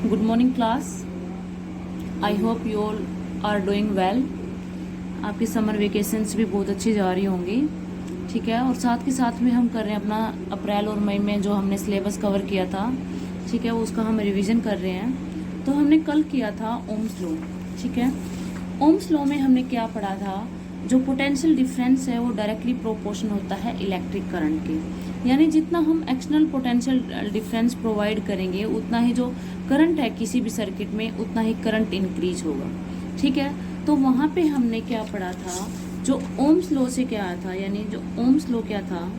Good morning class. I hope you all are doing well. आपकी summer vacations भी बहुत अच्छी जा रही होंगी, ठीक है। और साथ के साथ में हम कर रहे हैं अपना अप्रैल और मई में जो हमने सिलेबस कवर किया था, ठीक है, उसका हम रिवीजन कर रहे हैं। तो हमने कल किया था ओम्स लॉ, ठीक है। ओम्स लॉ में हमने क्या पढ़ा था, जो पोटेंशियल डिफरेंस है वो डायरेक्टली प्रोपोर्शन होता है इलेक्ट्रिक करंट के। यानी जितना हम एक्सटर्नल पोटेंशियल डिफरेंस प्रोवाइड करेंगे उतना ही जो करंट है किसी भी सर्किट में उतना ही करंट इंक्रीज होगा, ठीक है। तो वहां पे हमने क्या पढ़ा था, जो ओम्स लॉ से क्या आया था, यानी जो ओम्स लॉ क्या था,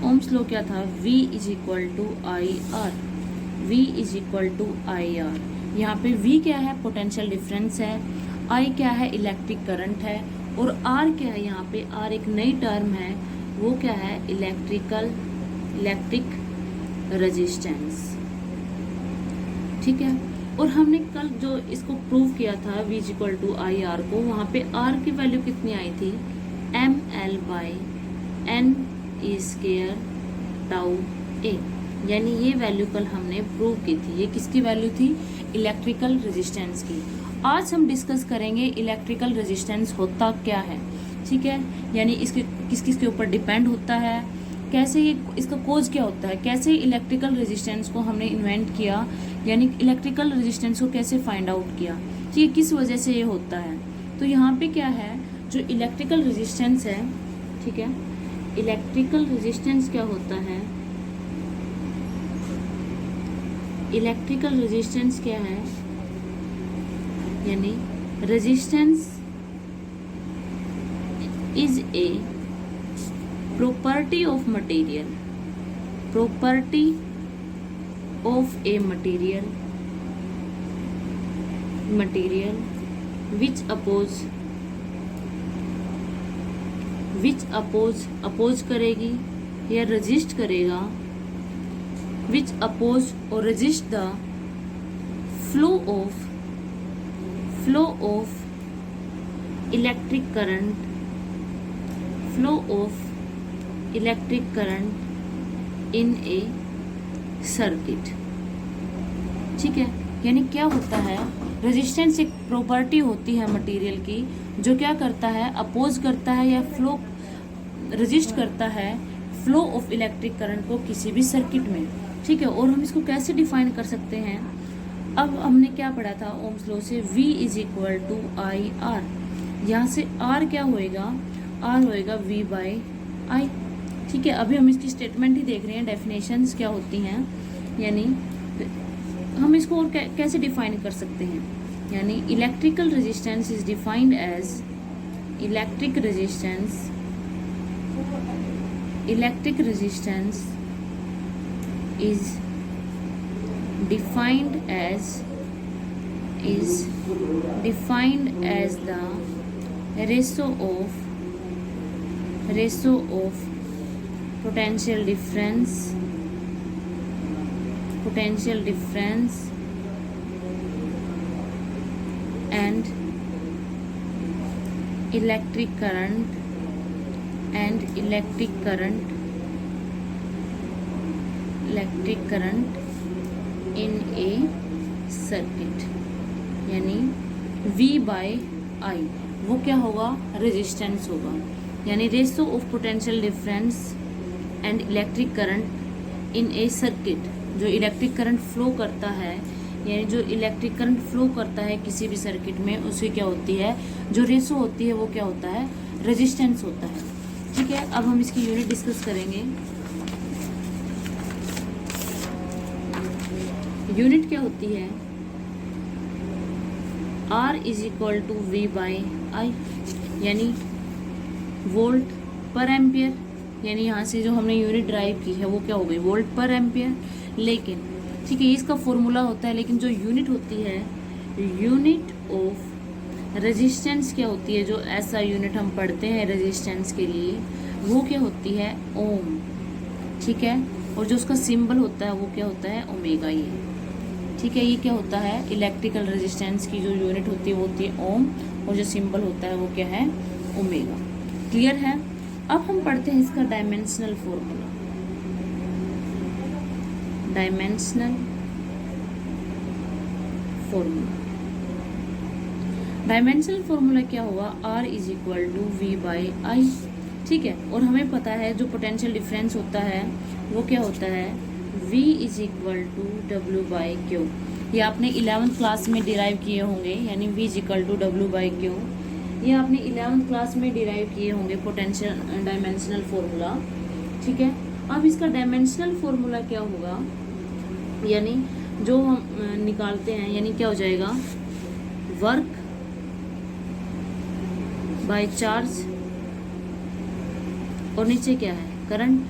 ओम्स लॉ क्या था, V is equal to I R. V is equal to I R. यहाँ पे V क्या है, पोटेंशियल डिफरेंस है, I क्या है, इलेक्ट्रिक करंट है, और R क्या है, यहाँ पे R एक नई टर्म है, वो क्या है, इलेक्ट्रिक रेजिस्टेंस, ठीक है। और हमने कल जो इसको प्रूव किया था V is equal to I R को, वहाँ पे R की वैल्यू कितनी आई थी, ML by N e square tau a. यानी ये वैल्यू कल हमने प्रूव की थी। ये किसकी वैल्यू थी, इलेक्ट्रिकल रेजिस्टेंस की। आज हम डिस्कस करेंगे इलेक्ट्रिकल रेजिस्टेंस होता क्या है, ठीक है। यानी इसके किस किस के ऊपर डिपेंड होता है, कैसे ये इसका कोज क्या होता है, कैसे इलेक्ट्रिकल रेजिस्टेंस को हमने इन्वेंट किया, यानी इलेक्ट्रिकल रेजिस्टेंस को कैसे फाइंड आउट किया, ठीक है, किस वजह से ये होता है। तो यहाँ पे क्या है, जो इलेक्ट्रिकल रेजिस्टेंस है, ठीक है, इलेक्ट्रिकल रेजिस्टेंस क्या होता है, इलेक्ट्रिकल रेजिस्टेंस क्या है, यानी resistance is a property of material, property of a material which oppose करेगी या resist करेगा, which oppose or resist the flow of electric current, flow of electric current in A circuit, ठीक है। यानी क्या होता है, रेजिस्टेंस एक प्रॉपर्टी होती है मटेरियल की जो क्या करता है, अपोज करता है या फ्लो रेजिस्ट करता है फ्लो ऑफ इलेक्ट्रिक करंट को किसी भी सर्किट में, ठीक है। और हम इसको कैसे डिफाइन कर सकते हैं, अब हमने क्या पढ़ा था ओम्स लॉ से, V is equal to I R. यहाँ से R क्या होएगा, R होएगा V बाई आई, ठीक है। अभी हम इसकी स्टेटमेंट ही देख रहे हैं, डेफिनेशंस क्या होती हैं, यानी हम इसको और कैसे डिफाइन कर सकते हैं। यानी electrical resistance is defined as electric resistance is defined as the ratio of potential difference and electric current in a circuit। यानी V बाई I वो क्या होगा, रेजिस्टेंस होगा, यानी ratio of potential difference and electric current in A circuit. जो electric current flow करता है, यानी जो इलेक्ट्रिक करंट फ्लो करता है किसी भी सर्किट में, उसकी क्या होती है, जो रेशो होती है वो क्या होता है, रेजिस्टेंस होता है, ठीक है। अब हम इसकी यूनिट डिस्कस करेंगे। यूनिट क्या होती है, R is equal to V by I, यानी वोल्ट पर एम्पियर। यानी यहाँ से जो हमने यूनिट ड्राइव की है वो क्या हो गई, वोल्ट पर एम्पियर। लेकिन ठीक है, इसका फॉर्मूला होता है, लेकिन जो यूनिट होती है, यूनिट ऑफ रेजिस्टेंस क्या होती है, जो ऐसा यूनिट हम पढ़ते हैं रेजिस्टेंस के लिए, वो क्या होती है, ओम, ठीक है। और जो उसका सिंबल होता है वो क्या होता है, ओमेगा, ये, ठीक है। ये क्या होता है, इलेक्ट्रिकल रेजिस्टेंस की जो यूनिट होती है वो होती है ओम, और जो सिंबल होता है वो क्या है, ओमेगा। क्लियर है। अब हम पढ़ते हैं इसका dimensional formula. Dimensional formula. Dimensional formula क्या हुआ, R is equal to V by I, ठीक है। और हमें पता है जो पोटेंशियल डिफरेंस होता है वो क्या होता है, V is equal to W by q. ये आपने 11th क्लास में डिराइव किए होंगे, यानी V is equal to W by q. ये आपने 11th क्लास में डिराइव किए होंगे पोटेंशियल डायमेंशनल फॉर्मूला, ठीक है। अब इसका डायमेंशनल फॉर्मूला क्या होगा, यानी जो हम निकालते हैं, यानी क्या हो जाएगा, वर्क बाय चार्ज, और नीचे क्या है, करंट।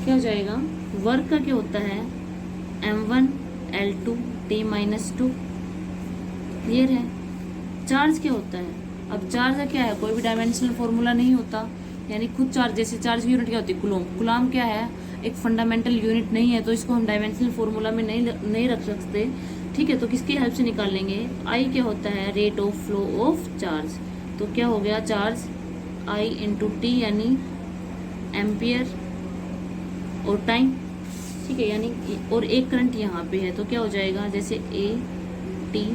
क्या हो जाएगा, वर्क का क्या होता है, m1 L2 T minus 2, clear है। चार्ज क्या होता है, अब चार्ज का क्या है, कोई भी डायमेंशनल फॉर्मूला नहीं होता, यानी खुद चार्ज, जैसे चार्ज की यूनिट क्या होती है, कुलॉम। कुलॉम क्या है, एक फंडामेंटल यूनिट नहीं है, तो इसको हम डायमेंशनल फॉर्मूला में नहीं रख सकते, ठीक है। तो किसकी हेल्प से निकालेंगे, आई क्या होता है, rate of flow of charge. तो क्या हो गया, चार्ज I इंटू टी, यानी एम्पियर, और टाइम, ठीक है, यानी और एक करंट यहाँ पे है, तो क्या हो जाएगा, जैसे ए टी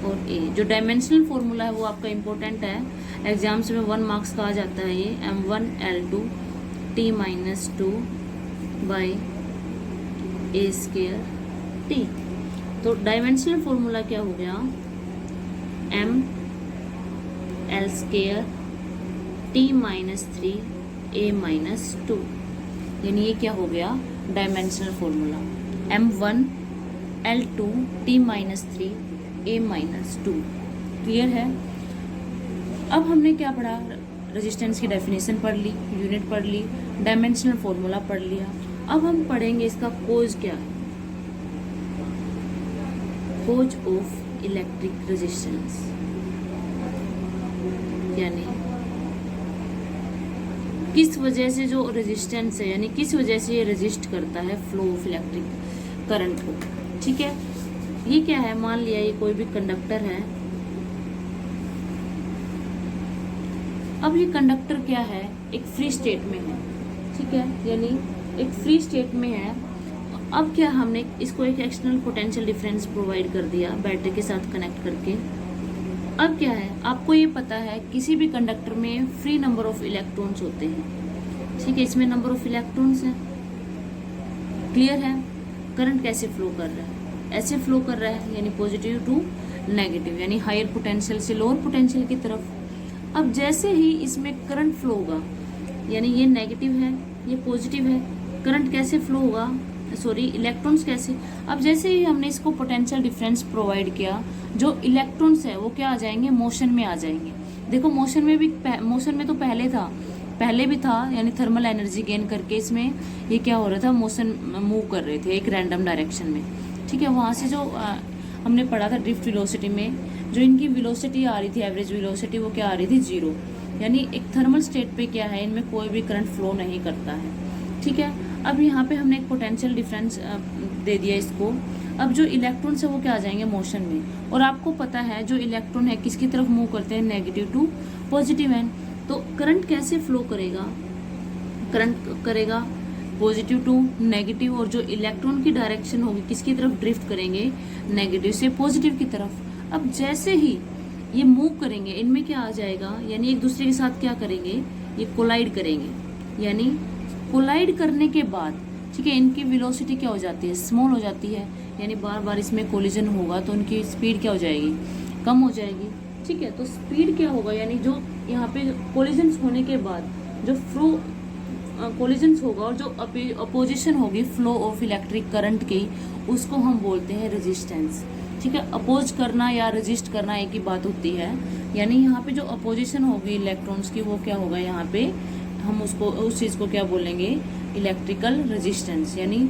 और ए। जो डायमेंशनल फॉर्मूला है वो आपका इम्पोर्टेंट है, एग्जाम्स में 1 मार्क्स का आ जाता है ये, m1 L2 T minus 2 by A square T. तो डायमेंशनल फॉर्मूला क्या हो गया, m L square T minus 3 A minus 2, यानी ये क्या हो गया, dimensional formula, m1 L2 T minus 3 A minus 2, clear है। अब हमने क्या पढ़ा, रेजिस्टेंस की डेफिनेशन पढ़ ली, यूनिट पढ़ ली, डायमेंशनल फॉर्मूला पढ़ लिया। अब हम पढ़ेंगे इसका कोज क्या है, कोज ऑफ इलेक्ट्रिक रेजिस्टेंस, यानी किस वजह से जो रेजिस्टेंस है, यानी किस वजह से ये रेजिस्ट करता है फ्लो ऑफ इलेक्ट्रिक करंट को, ठीक है। ये क्या है, मान लिया ये कोई भी कंडक्टर है। अब ये कंडक्टर क्या है, एक फ्री स्टेट में है, ठीक है, यानी एक फ्री स्टेट में है। अब क्या, हमने इसको एक एक्सटर्नल पोटेंशियल डिफरेंस प्रोवाइड कर दिया बैटरी के साथ कनेक्ट करके। अब क्या है, आपको ये पता है किसी भी कंडक्टर में फ्री नंबर ऑफ इलेक्ट्रॉन्स होते हैं, ठीक है, इसमें नंबर ऑफ इलेक्ट्रॉन्स है, क्लियर है। करंट कैसे फ्लो कर रहा है, ऐसे फ्लो कर रहा है, यानी पॉजिटिव टू नेगेटिव, यानी हायर पोटेंशियल से लोअर पोटेंशियल की तरफ। अब जैसे ही इसमें करंट फ्लो होगा, यानी ये नेगेटिव है, ये पॉजिटिव है, करंट कैसे फ्लो होगा, सॉरी इलेक्ट्रॉन्स कैसे। अब जैसे ही हमने इसको पोटेंशियल डिफरेंस प्रोवाइड किया, जो इलेक्ट्रॉन्स है वो क्या आ जाएंगे, मोशन में आ जाएंगे। देखो मोशन में तो पहले भी था, यानी थर्मल एनर्जी गेन करके इसमें ये क्या हो रहा था, मोशन मूव कर रहे थे एक रैंडम डायरेक्शन में, ठीक है। वहाँ से जो हमने पढ़ा था ड्रिफ्ट वेलोसिटी में, जो इनकी वेलोसिटी आ रही थी, एवरेज वेलोसिटी, वो क्या आ रही थी, 0, यानी एक थर्मल स्टेट पे क्या है, इनमें कोई भी करंट फ्लो नहीं करता है, ठीक है। अब यहाँ पे हमने एक पोटेंशियल डिफरेंस दे दिया इसको। अब जो इलेक्ट्रॉन्स है वो क्या आ जाएंगे, मोशन में। और आपको पता है जो इलेक्ट्रॉन है किसकी तरफ मूव करते हैं, नेगेटिव टू पॉजिटिव एंड। तो करंट कैसे फ्लो करेगा, करंट करेगा पॉजिटिव टू नेगेटिव, और जो इलेक्ट्रॉन की डायरेक्शन होगी किसकी तरफ ड्रिफ्ट करेंगे, नेगेटिव से पॉजिटिव की तरफ। अब जैसे ही ये मूव करेंगे, इनमें क्या आ जाएगा, यानी एक दूसरे के साथ क्या करेंगे, ये कोलाइड करेंगे, यानी कोलाइड करने के बाद, ठीक है, इनकी वेलोसिटी क्या हो जाती है, स्मॉल हो जाती है, यानी बार बार इसमें कोलिजन होगा तो उनकी स्पीड क्या हो जाएगी, कम हो जाएगी, ठीक है। तो स्पीड क्या होगा, यानी जो यहाँ पे कोलिजन्स होने के बाद जो फ्लो कोलिजन्स होगा और जो अपोजिशन होगी फ्लो ऑफ इलेक्ट्रिक करंट की, उसको हम बोलते हैं रेजिस्टेंस, ठीक है। अपोज करना या रेजिस्ट करना एक ही बात होती है, यानी यहाँ पे जो अपोजिशन होगी इलेक्ट्रॉन्स की, वो क्या होगा, यहाँ पे हम उसको उस चीज़ को क्या बोलेंगे, इलेक्ट्रिकल रेजिस्टेंस। यानी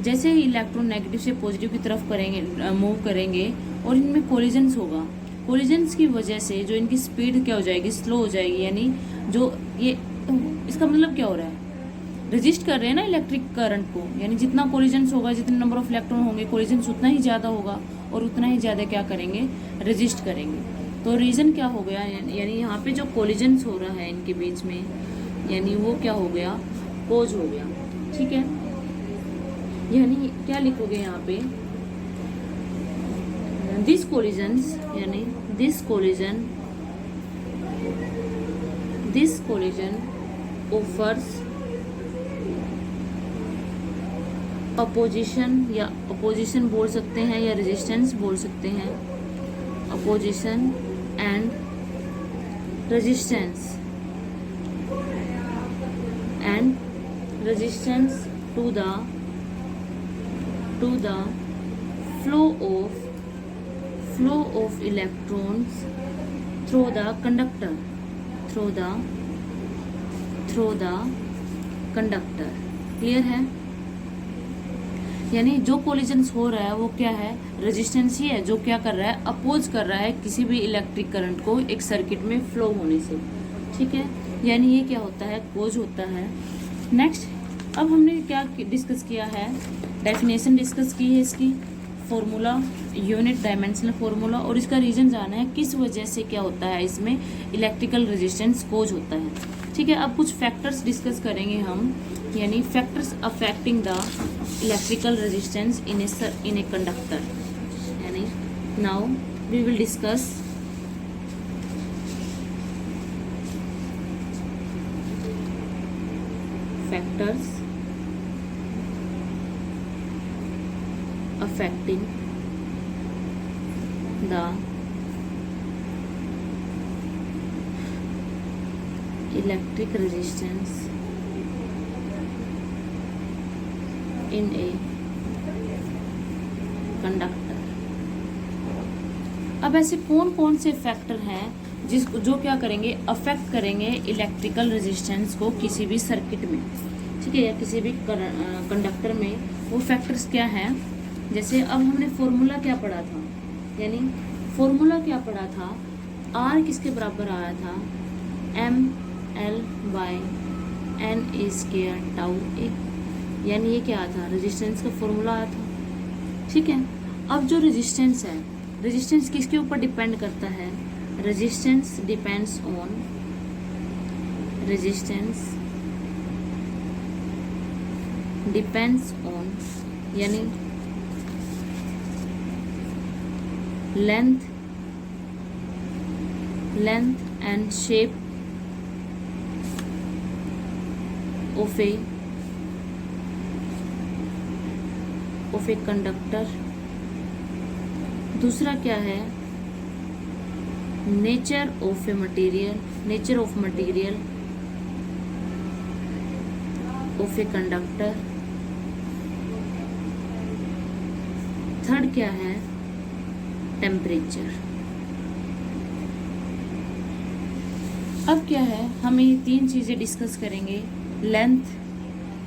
जैसे ही इलेक्ट्रॉन नेगेटिव से पॉजिटिव की तरफ करेंगे, मूव करेंगे, और इनमें कोलिजन्स होगा, कोलिजन्स की वजह से जो इनकी स्पीड क्या हो जाएगी, स्लो हो जाएगी, यानी जो ये, इसका मतलब क्या हो रहा है, रेजिस्ट कर रहे हैं ना इलेक्ट्रिक करंट को, यानी जितना कोलिजन्स होगा, जितने नंबर ऑफ इलेक्ट्रॉन होंगे, कोलिजन्स उतना ही ज़्यादा होगा, और उतना ही ज़्यादा क्या करेंगे, रेजिस्ट करेंगे। तो रीज़न क्या हो गया, यानी यहाँ पे जो कोलिजन्स हो रहा है इनके बीच में, यानी वो क्या हो गया, कोज हो गया, ठीक है। यानी क्या लिखोगे यहाँ पे, दिस कोलिजन्स यानी दिस कोलिजन ऑफर्स अपोजिशन, या अपोजिशन बोल सकते हैं या रेजिस्टेंस बोल सकते हैं, opposition and resistance to the flow of electrons through the conductor, clear है? यानी जो कोलिजन्स हो रहा है वो क्या है, रेजिस्टेंस ही है, जो क्या कर रहा है, अपोज कर रहा है किसी भी इलेक्ट्रिक करंट को एक सर्किट में फ्लो होने से, ठीक है। यानी ये क्या होता है, कोज होता है। नेक्स्ट, अब हमने क्या डिस्कस किया है, डेफिनेशन डिस्कस की है इसकी, फॉर्मूला, यूनिट डायमेंशनल फॉर्मूला, और इसका रीजन जाना है किस वजह से क्या होता है इसमें इलेक्ट्रिकल रेजिस्टेंस कोज होता है, ठीक है। अब कुछ फैक्टर्स डिस्कस करेंगे हम, यानी factors affecting the electrical resistance in a conductor, यानी now we will discuss factors affecting the electric resistance in a conductor। अब ऐसे कौन कौन से फैक्टर हैं जो क्या करेंगे, अफेक्ट करेंगे इलेक्ट्रिकल रेजिस्टेंस को किसी भी सर्किट में, ठीक है, या किसी भी कंडक्टर में। वो फैक्टर्स क्या हैं, जैसे अब हमने फॉर्मूला क्या पढ़ा था, यानी फॉर्मूला क्या पढ़ा था, आर किसके बराबर आया था, ml/n² टाउ ए, यानी ये क्या था, रेजिस्टेंस का फॉर्मूला आया था, ठीक है। अब जो रेजिस्टेंस है, रेजिस्टेंस किसके ऊपर डिपेंड करता है, रेजिस्टेंस डिपेंड्स ऑन यानी length and shape of a conductor। दूसरा क्या है, nature of material of a conductor। Third क्या है, टेम्परेचर। अब क्या है, हम ये तीन चीज़ें डिस्कस करेंगे। लेंथ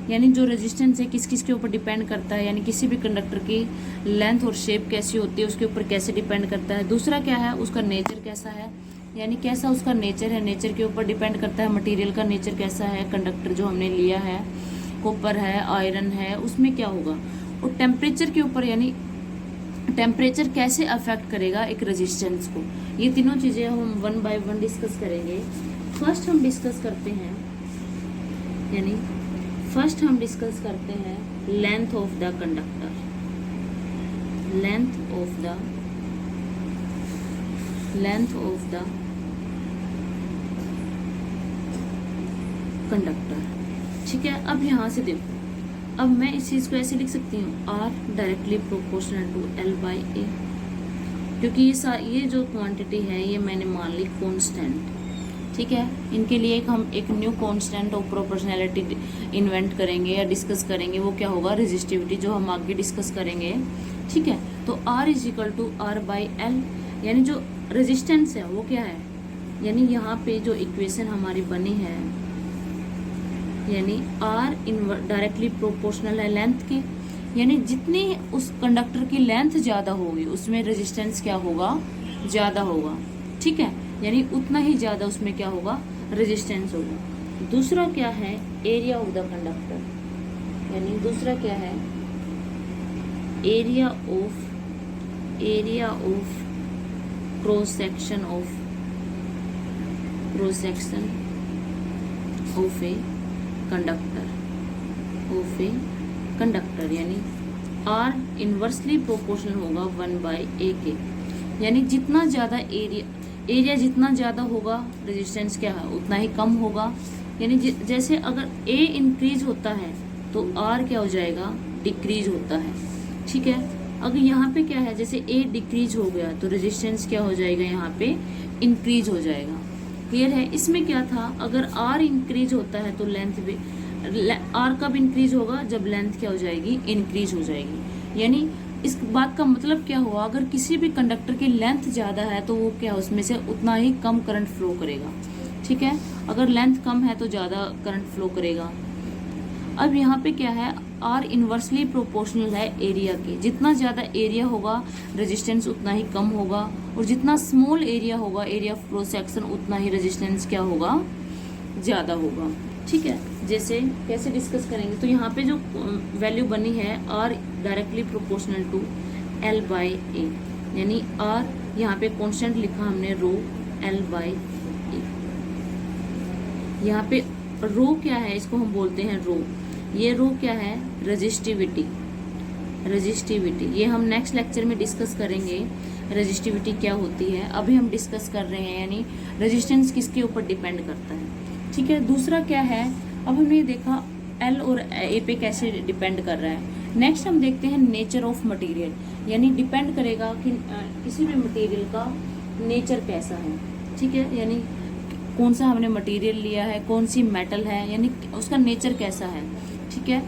यानी जो रेजिस्टेंस है किस किस के ऊपर डिपेंड करता है, यानी किसी भी कंडक्टर की लेंथ और शेप कैसी होती है उसके ऊपर कैसे डिपेंड करता है। दूसरा क्या है, उसका नेचर कैसा है, यानी कैसा उसका नेचर है, नेचर के ऊपर डिपेंड करता है मटेरियल का नेचर कैसा है, कंडक्टर जो हमने लिया है, कॉपर है, आयरन है, उसमें क्या होगा। और टेम्परेचर के ऊपर, यानी टेम्परेचर कैसे अफेक्ट करेगा एक रेजिस्टेंस को। ये तीनों चीज़ें हम वन बाय वन डिस्कस करेंगे। फर्स्ट हम डिस्कस करते हैं length of the conductor. Length of the conductor, ठीक है। अब यहाँ से देखो, अब मैं इस चीज़ को ऐसे लिख सकती हूँ, are directly proportional to L/A, क्योंकि ये जो क्वांटिटी है ये मैंने मान ली कांस्टेंट, ठीक है। इनके लिए हम एक new constant of proportionality invent करेंगे या डिस्कस करेंगे, वो क्या होगा, रेजिस्टिविटी, जो हम आगे डिस्कस करेंगे, ठीक है। तो R = R/L, यानी जो रेजिस्टेंस है वो क्या है, यानी यहाँ पे जो इक्वेशन हमारी बनी है, यानी R डायरेक्टली प्रोपोर्शनल है लेंथ के, यानी जितनी उस कंडक्टर की लेंथ ज़्यादा होगी उसमें रेजिस्टेंस क्या होगा, ज़्यादा होगा, ठीक है। यानी उतना ही ज़्यादा उसमें क्या होगा, रेजिस्टेंस होगा। दूसरा क्या है, एरिया ऑफ द कंडक्टर, यानी दूसरा क्या है, area of cross section of A conductor, यानी R इनवर्सली प्रोपोर्शनल होगा 1/A के। यानी जितना ज़्यादा एरिया जितना ज़्यादा होगा रेजिस्टेंस क्या है उतना ही कम होगा। यानी जैसे अगर ए इंक्रीज होता है तो आर क्या हो जाएगा, डिक्रीज होता है। ठीक है, अगर यहाँ पे क्या है, जैसे ए डिक्रीज हो गया तो रेजिस्टेंस क्या हो जाएगा, यहाँ पे इंक्रीज हो जाएगा। क्लियर है। इसमें क्या था, अगर आर इंक्रीज होता है तो लेंथ भी, आर कब इंक्रीज होगा, जब लेंथ क्या हो जाएगी, इंक्रीज हो जाएगी। यानी इस बात का मतलब क्या हुआ, अगर किसी भी कंडक्टर की लेंथ ज़्यादा है तो वो क्या, उसमें से उतना ही कम करंट फ्लो करेगा। ठीक है, अगर लेंथ कम है तो ज़्यादा करंट फ्लो करेगा। अब यहाँ पे क्या है, आर इन्वर्सली प्रोपोर्शनल है एरिया के। जितना ज़्यादा एरिया होगा रेजिस्टेंस उतना ही कम होगा, और जितना स्मॉल एरिया होगा, एरिया ऑफ क्रॉस सेक्शन, उतना ही रेजिस्टेंस क्या होगा, ज़्यादा होगा। ठीक है, जैसे कैसे डिस्कस करेंगे, तो यहाँ पे जो वैल्यू बनी है R directly proportional to L by A, यानी आर यहाँ पे कांस्टेंट लिखा हमने रो एल बाई ए। यहाँ पे रो क्या है, इसको हम बोलते हैं रो। ये रो क्या है, रजिस्टिविटी। रजिस्टिविटी ये हम नेक्स्ट लेक्चर में डिस्कस करेंगे, रजिस्टिविटी क्या होती है। अभी हम डिस्कस कर रहे हैं यानी रेजिस्टेंस किसके ऊपर डिपेंड करता है। ठीक है, दूसरा क्या है, अब हमने देखा एल और ए पे कैसे डिपेंड कर रहा है। नेक्स्ट हम देखते हैं नेचर ऑफ मटेरियल, यानी डिपेंड करेगा कि किसी भी मटेरियल का नेचर कैसा है। ठीक है, यानी कौन सा हमने मटेरियल लिया है, कौन सी मेटल है, यानी उसका नेचर कैसा है। ठीक है,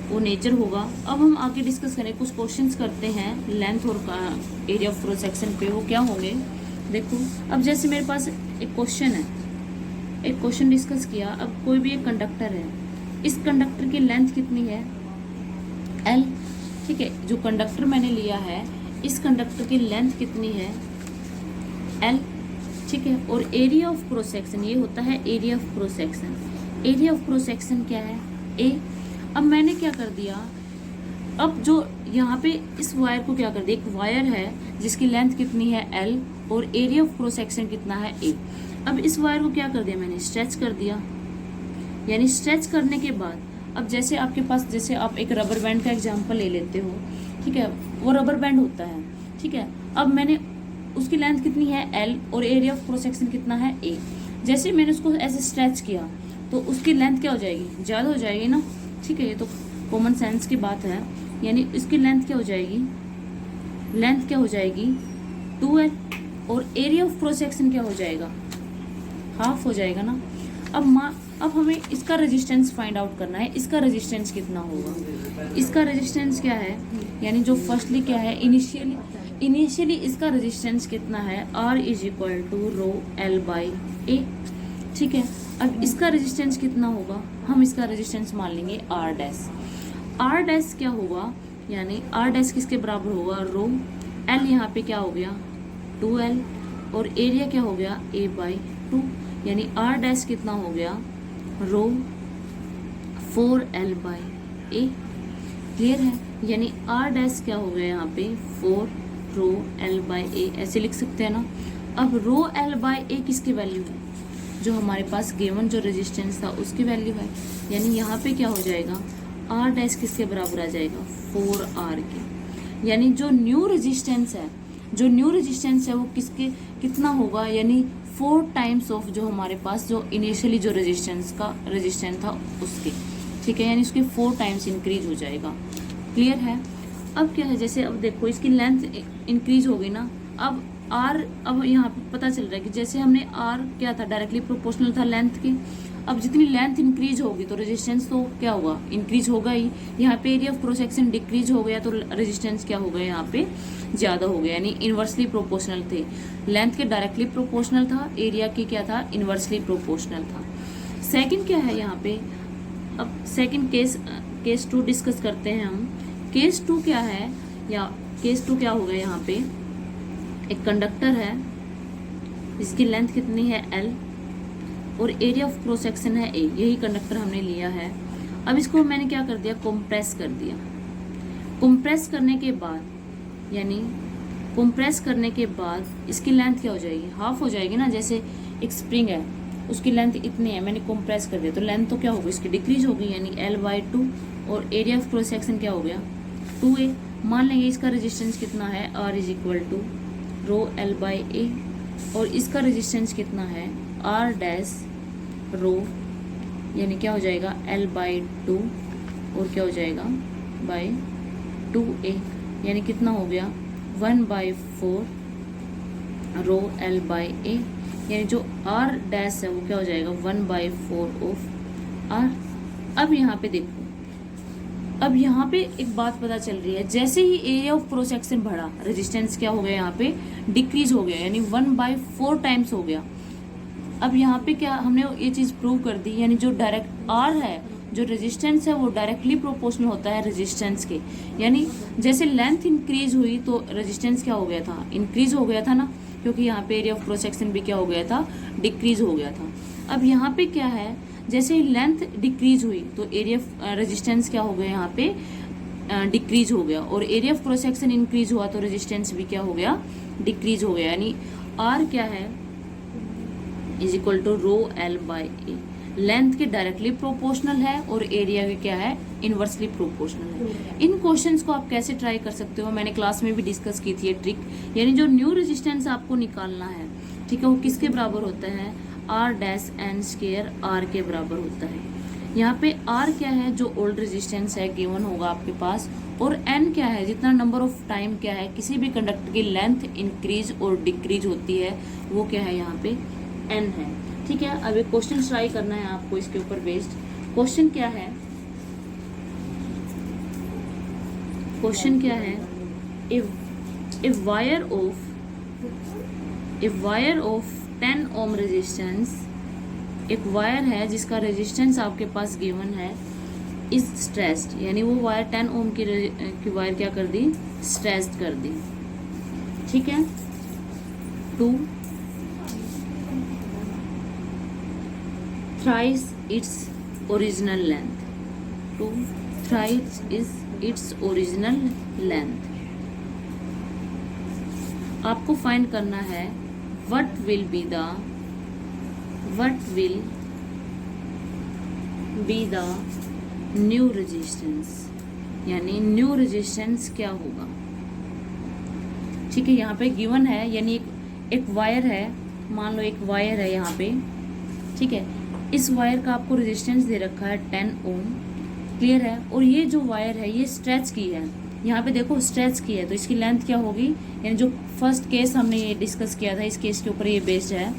वो नेचर होगा। अब हम आगे डिस्कस करें, कुछ क्वेश्चंस करते हैं लेंथ और एरिया ऑफ क्रॉस सेक्शन पे। वो क्या होंगे, देखो। अब जैसे मेरे पास एक क्वेश्चन है, एक क्वेश्चन डिस्कस किया। अब कोई भी एक कंडक्टर है, इस कंडक्टर की लेंथ कितनी है, एल। ठीक है, जो कंडक्टर मैंने लिया है, इस कंडक्टर की लेंथ कितनी है, एल। ठीक है, और एरिया ऑफ क्रॉस सेक्शन, ये होता है area of cross section. Area of cross section क्या है, ए। अब मैंने क्या कर दिया, अब जो यहाँ पे इस वायर को क्या कर दिया, एक वायर है जिसकी लेंथ कितनी है एल और एरिया ऑफ क्रॉस सेक्शन कितना है ए। अब इस वायर को क्या कर दिया मैंने, स्ट्रेच कर दिया। यानी स्ट्रेच करने के बाद, अब जैसे आपके पास, जैसे आप एक रबर बैंड का एग्जांपल ले लेते हो। ठीक है, वो रबर बैंड होता है। ठीक है, अब मैंने उसकी लेंथ कितनी है एल और एरिया ऑफ क्रॉस सेक्शन कितना है ए। जैसे मैंने उसको ऐसे स्ट्रेच किया तो उसकी लेंथ क्या हो जाएगी, ज़्यादा हो जाएगी ना। ठीक है, ये तो कॉमन सेंस की बात है। यानी इसकी लेंथ क्या हो जाएगी, लेंथ क्या हो जाएगी 2l, और एरिया ऑफ क्रॉस सेक्शन क्या हो जाएगा, हाफ हो जाएगा ना। अब हमें इसका रेजिस्टेंस फाइंड आउट करना है, इसका रेजिस्टेंस कितना होगा। इसका रेजिस्टेंस क्या है, यानी जो फर्स्टली क्या है, इनिशियली इसका रेजिस्टेंस कितना है, R is equal to rho L by A. ठीक है, अब इसका रेजिस्टेंस कितना होगा, हम इसका रेजिस्टेंस मान लेंगे R डैश। R डैश क्या होगा, यानी R डैश किसके बराबर होगा, रो एल, यहाँ पे क्या हो गया 2l, और एरिया क्या हो गया a बाई 2, यानी R डैश कितना हो गया, रो 4l बाई a। क्लियर है, यानी R डैश क्या हो गया यहाँ पे 4 रो l बाई a, ऐसे लिख सकते हैं ना। अब रो l बाई a किसकी वैल्यू है, जो हमारे पास गिवन जो रेजिस्टेंस था उसकी वैल्यू है। यानी यहाँ पे क्या हो जाएगा, R डैश किसके बराबर आ जाएगा, 4R के। यानी जो न्यू रेजिस्टेंस है, जो न्यू रेजिस्टेंस है वो किसके कितना होगा, यानी 4 टाइम्स ऑफ जो हमारे पास जो इनिशियली जो रेजिस्टेंस था उसके। ठीक है, यानी उसके 4 टाइम्स इंक्रीज हो जाएगा। क्लियर है। अब क्या है, जैसे अब देखो इसकी लेंथ इंक्रीज हो गई ना। अब यहाँ पे पता चल रहा है कि जैसे हमने R क्या था, डायरेक्टली प्रोपोर्शनल था लेंथ के। अब जितनी लेंथ इंक्रीज होगी तो रेजिस्टेंस तो क्या होगा, इंक्रीज होगा ही। यहाँ पे area of cross section decrease हो गया तो रेजिस्टेंस क्या हो गया, यहाँ पे ज़्यादा हो गया। यानी इन्वर्सली प्रोपोर्शनल थे, लेंथ के डायरेक्टली प्रोपोर्शनल था, एरिया की क्या था, इन्वर्सली प्रोपोर्शनल था। सेकंड क्या है यहाँ पे, अब सेकंड केस 2 डिस्कस करते हैं हम। केस 2 क्या है, या केस 2 क्या हो गया, यहाँ पे एक कंडक्टर है जिसकी लेंथ कितनी है l और एरिया ऑफ क्रॉस सेक्शन है a। यही कंडक्टर हमने लिया है। अब इसको मैंने क्या कर दिया, कंप्रेस कर दिया। कंप्रेस करने के बाद, यानी कंप्रेस करने के बाद इसकी लेंथ क्या हो जाएगी, हाफ हो जाएगी ना। जैसे एक स्प्रिंग है, उसकी लेंथ इतनी है, मैंने कंप्रेस कर दिया तो लेंथ तो क्या होगी, इसकी डिक्रीज होगी, यानी l बाई 2, और एरिया ऑफ क्रॉस सेक्शन क्या हो गया 2a। मान लेंगे इसका रेजिस्टेंस कितना है, R is equal to rho L by A, और इसका रेजिस्टेंस कितना है आर डैश रो, यानी क्या हो जाएगा एल बाई 2 और क्या हो जाएगा बाई 2a, यानी कितना हो गया 1/4 रो एल बाई ए, यानी जो आर डैश है वो क्या हो जाएगा 1/4 ऑफ आर। अब यहाँ पे देखो, अब यहाँ पे एक बात पता चल रही है, जैसे ही एरिया ऑफ क्रॉस सेक्शन बढ़ा रेजिस्टेंस क्या हो गया यहाँ पे डिक्रीज हो गया, यानी 1/4 टाइम्स हो गया। अब यहाँ पे क्या हमने ये चीज प्रूव कर दी, यानी जो डायरेक्ट आर है, जो रेजिस्टेंस है वो डायरेक्टली प्रोपोर्शनल होता है रेजिस्टेंस के, यानी जैसे लेंथ इंक्रीज हुई तो रेजिस्टेंस क्या हो गया था इंक्रीज हो गया था ना, क्योंकि यहाँ पे एरिया ऑफ क्रॉस सेक्शन भी क्या हो गया था डिक्रीज हो गया था। अब यहाँ पे क्या है, जैसे ही लेंथ डिक्रीज हुई तो एरिया रेजिस्टेंस क्या हो गया यहाँ पे डिक्रीज हो गया, और area of cross section increase हुआ तो रेजिस्टेंस भी क्या हो गया डिक्रीज हो गया, यानी आर क्या है is equal to rho L by a, length के डायरेक्टली प्रोपोर्शनल है और एरिया के क्या है इनवर्सली प्रोपोर्शनल है। इन क्वेश्चंस को आप कैसे ट्राई कर सकते हो, मैंने क्लास में भी डिस्कस की थी ये ट्रिक, यानी जो न्यू रेजिस्टेंस आपको निकालना है, ठीक है, वो किसके बराबर होता है R dash n square R के बराबर होता है। यहाँ पे आर क्या है जो ओल्ड रेजिस्टेंस है गिवन होगा आपके पास, और एन क्या है जितना नंबर ऑफ टाइम क्या है किसी भी कंडक्टर की लेंथ इंक्रीज और डिक्रीज होती है वो क्या है यहाँ पे एन है, ठीक है। अब एक क्वेश्चन ट्राई करना है आपको इसके ऊपर बेस्ड। क्वेश्चन क्या है, क्वेश्चन क्या है, if wire of 10 ohm resistance, एक वायर है जिसका रेजिस्टेंस आपके पास गिवन है इज स्ट्रेस्ड, यानी वो वायर 10 ओम की वायर क्या कर दी स्ट्रेस्ड कर दी, ठीक है, to thrice its original length, to thrice is its original length। आपको फाइंड करना है what will be the new resistance, यानी न्यू रेजिस्टेंस क्या होगा, ठीक है। यहाँ पे गिवन है, यानी एक वायर है, मान लो एक वायर है यहाँ पे, ठीक है, इस वायर का आपको रेजिस्टेंस दे रखा है 10 ओम, क्लियर है, और ये जो वायर है ये स्ट्रेच की है, यहाँ पे देखो स्ट्रेच की है, तो इसकी लेंथ क्या होगी, यानी जो फर्स्ट केस हमने ये डिस्कस किया था इस केस के ऊपर ये बेस्ड है,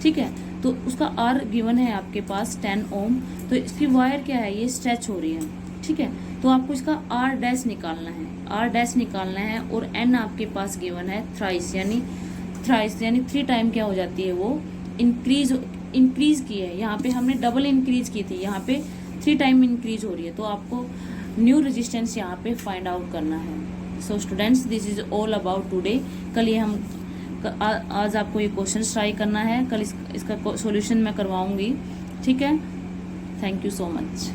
ठीक है, तो उसका आर गिवन है आपके पास 10 ओम, तो इसकी वायर क्या है ये स्ट्रेच हो रही है, ठीक है, तो आपको इसका आर डैश निकालना है, आर डैश निकालना है, और एन आपके पास गिवन है थ्राइस, यानी 3 टाइम क्या हो जाती है वो इंक्रीज की है, यहाँ पे हमने डबल इंक्रीज की थी, यहाँ पे 3 टाइम इंक्रीज हो रही है, तो आपको न्यू रेजिस्टेंस यहाँ पे फाइंड आउट करना है। So students this is all about today. कल ये हम आज आपको ये क्वेश्चन ट्राई करना है, कल इसका सॉल्यूशन मैं करवाऊंगी, ठीक है। Thank you so much.